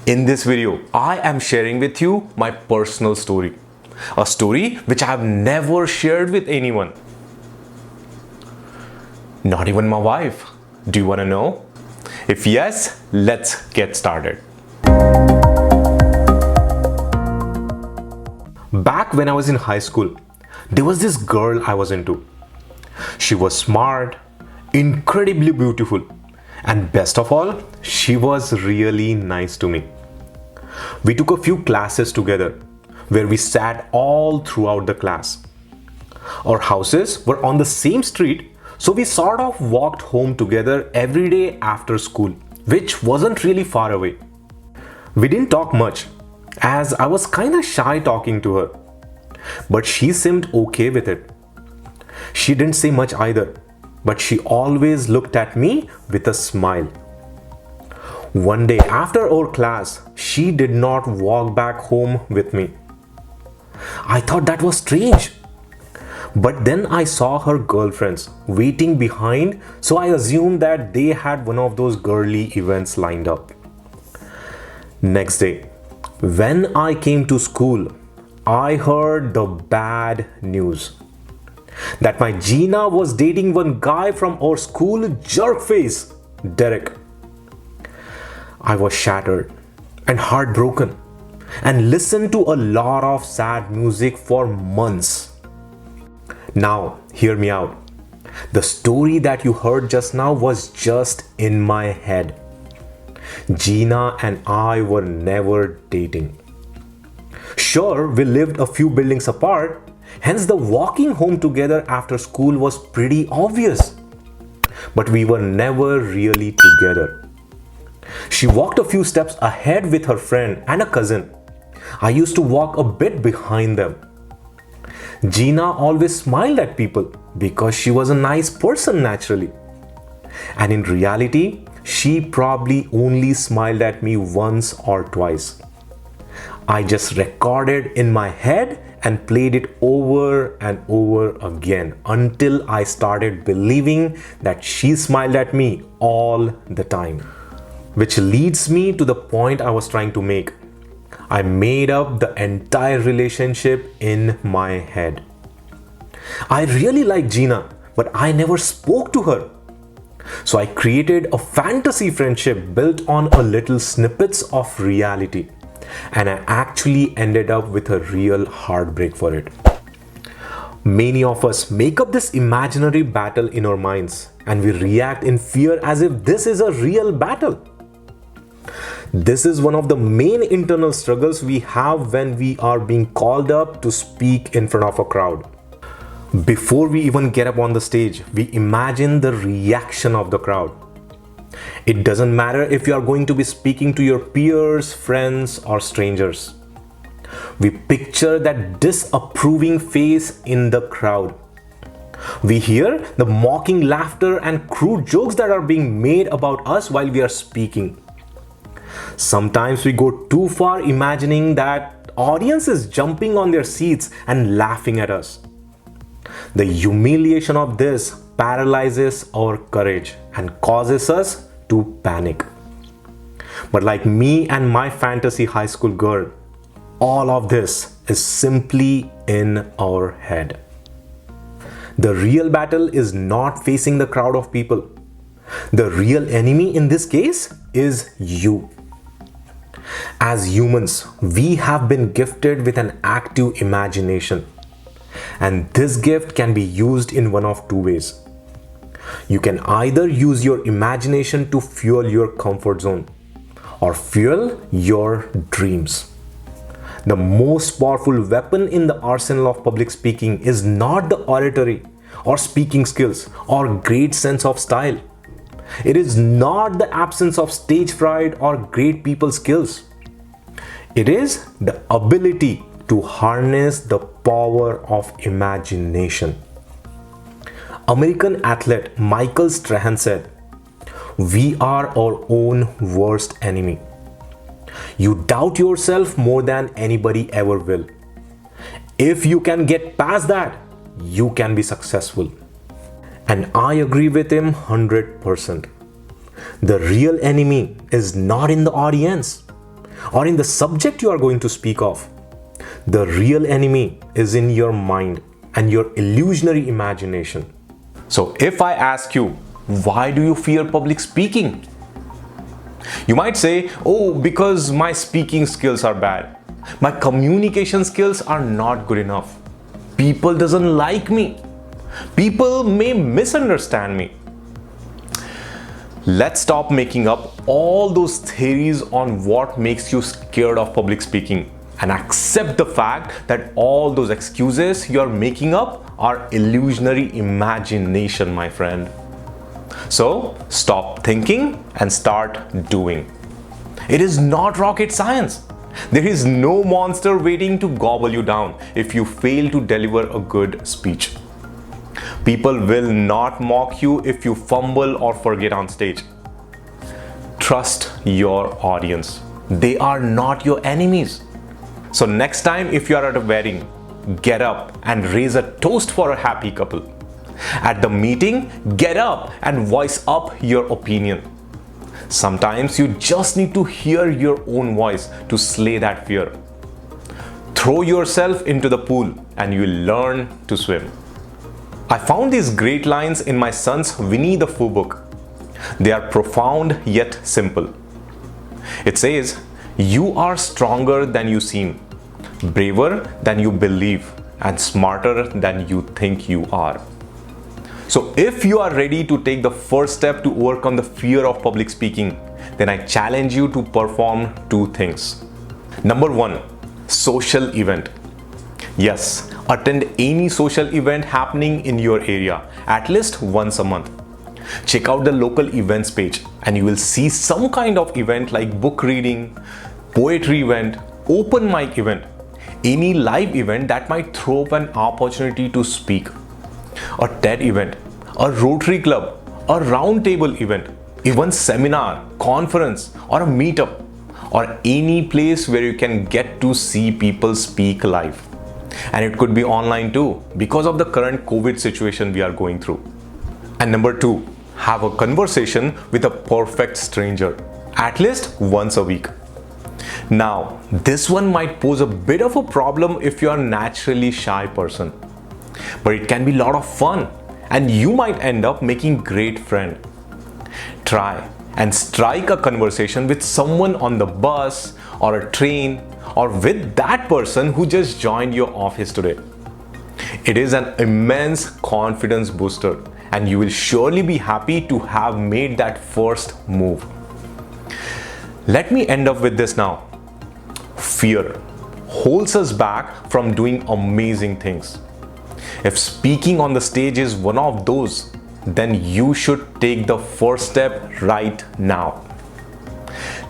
In this video, I am sharing with you my personal story. A story which I have never shared with anyone. Not even my wife. Do you want to know? If yes, let's get started. Back when I was in high school, there was this girl I was into. She was smart, incredibly beautiful, and best of all, she was really nice to me. We took a few classes together where we sat all throughout the class. Our houses were on the same street, so we sort of walked home together every day after school, which wasn't really far away. We didn't talk much, as I was kinda shy talking to her, but she seemed okay with it. She didn't say much either, but she always looked at me with a smile. One day after our class, she did not walk back home with me. I thought that was strange. But then I saw her girlfriends waiting behind, so I assumed that they had one of those girly events lined up. Next day, when I came to school, I heard the bad news. That my Gina was dating one guy from our school, jerkface, Derek. I was shattered and heartbroken and listened to a lot of sad music for months. Now, hear me out. The story that you heard just now was just in my head. Gina and I were never dating. Sure, we lived a few buildings apart, hence the walking home together after school was pretty obvious. But we were never really together. She walked a few steps ahead with her friend and a cousin. I used to walk a bit behind them. Gina always smiled at people because she was a nice person naturally. And in reality, she probably only smiled at me once or twice. I just recorded in my head and played it over and over again until I started believing that she smiled at me all the time. Which leads me to the point I was trying to make. I made up the entire relationship in my head. I really like Gina, but I never spoke to her. So I created a fantasy friendship built on a little snippets of reality. And I actually ended up with a real heartbreak for it. Many of us make up this imaginary battle in our minds and we react in fear as if this is a real battle. This is one of the main internal struggles we have when we are being called up to speak in front of a crowd. Before we even get up on the stage, we imagine the reaction of the crowd. It doesn't matter if you are going to be speaking to your peers, friends, or strangers. We picture that disapproving face in the crowd. We hear the mocking laughter and crude jokes that are being made about us while we are speaking. Sometimes we go too far imagining that audience is jumping on their seats and laughing at us. The humiliation of this paralyzes our courage and causes us to panic. But like me and my fantasy high school girl, all of this is simply in our head. The real battle is not facing the crowd of people. The real enemy in this case is you. As humans, we have been gifted with an active imagination. And this gift can be used in one of two ways. You can either use your imagination to fuel your comfort zone or fuel your dreams. The most powerful weapon in the arsenal of public speaking is not the oratory or speaking skills or great sense of style. It is not the absence of stage fright or great people skills. It is the ability to harness the power of imagination. American athlete Michael Strahan said, "We are our own worst enemy. You doubt yourself more than anybody ever will. If you can get past that, you can be successful." And I agree with him 100%. The real enemy is not in the audience. or in the subject you are going to speak of. The real enemy is in your mind and your illusionary imagination. So if I ask you, why do you fear public speaking? You might say, oh, because my speaking skills are bad. My communication skills are not good enough. People doesn't like me. People may misunderstand me. Let's stop making up all those theories on what makes you scared of public speaking and accept the fact that all those excuses you're making up are illusionary imagination, my friend. So stop thinking and start doing. It is not rocket science. There is no monster waiting to gobble you down if you fail to deliver a good speech. People will not mock you if you fumble or forget on stage. Trust your audience. They are not your enemies. So next time if you are at a wedding, get up and raise a toast for a happy couple. At the meeting, get up and voice up your opinion. Sometimes you just need to hear your own voice to slay that fear. Throw yourself into the pool and you will learn to swim. I found these great lines in my son's Winnie the Pooh book. They are profound yet simple. It says, "You are stronger than you seem, braver than you believe, and smarter than you think you are." So if you are ready to take the first step to overcome the fear of public speaking, then I challenge you to perform two things. Number 1, social event. Yes, attend any social event happening in your area at least once a month. Check out the local events page and you will see some kind of event like book reading, poetry event, open mic event, any live event that might throw up an opportunity to speak. A TED event, a Rotary Club, a round table event, even seminar, conference or a meetup, or any place where you can get to see people speak live. And it could be online too because of the current COVID situation we are going through. And number 2, have a conversation with a perfect stranger at least once a week. Now, this one might pose a bit of a problem if you are a naturally shy person. But it can be a lot of fun and you might end up making great friend. Try and strike a conversation with someone on the bus or a train or with that person who just joined your office today. It is an immense confidence booster and you will surely be happy to have made that first move. Let me end up with this now. Fear holds us back from doing amazing things. If speaking on the stage is one of those, then you should take the first step right now.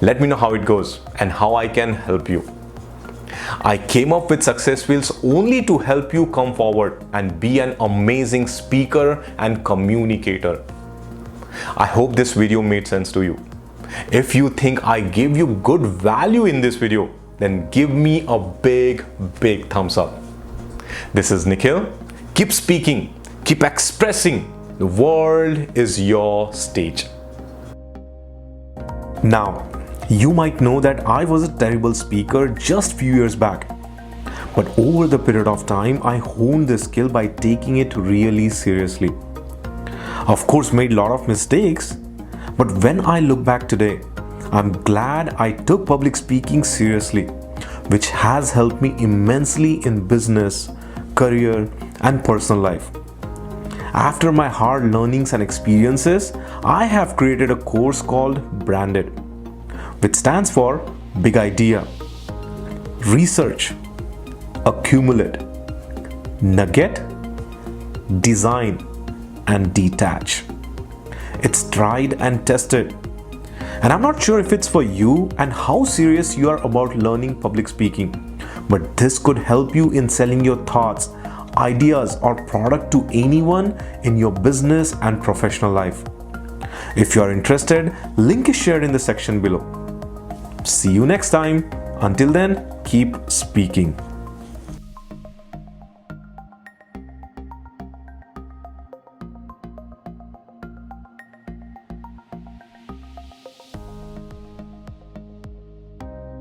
Let me know how it goes and how I can help you. I came up with Success Wheels only to help you come forward and be an amazing speaker and communicator. I hope this video made sense to you. If you think I gave you good value in this video, then give me a big thumbs up. This is Nikhil. Keep speaking, keep expressing. The world is your stage. Now, you might know that I was a terrible speaker just few years back. But over the period of time, I honed this skill by taking it really seriously. Of course, made a lot of mistakes, but when I look back today, I'm glad I took public speaking seriously, which has helped me immensely in business, career, and personal life. After my hard learnings and experiences, I have created a course called Branded, which stands for Big Idea, Research, Accumulate, Nugget, Design, and Detach. It's tried and tested. And I'm not sure if it's for you and how serious you are about learning public speaking, but this could help you in selling your thoughts, ideas, or product to anyone in your business and professional life. If you are interested, link is shared in the section below. See you next time. Until then, keep speaking.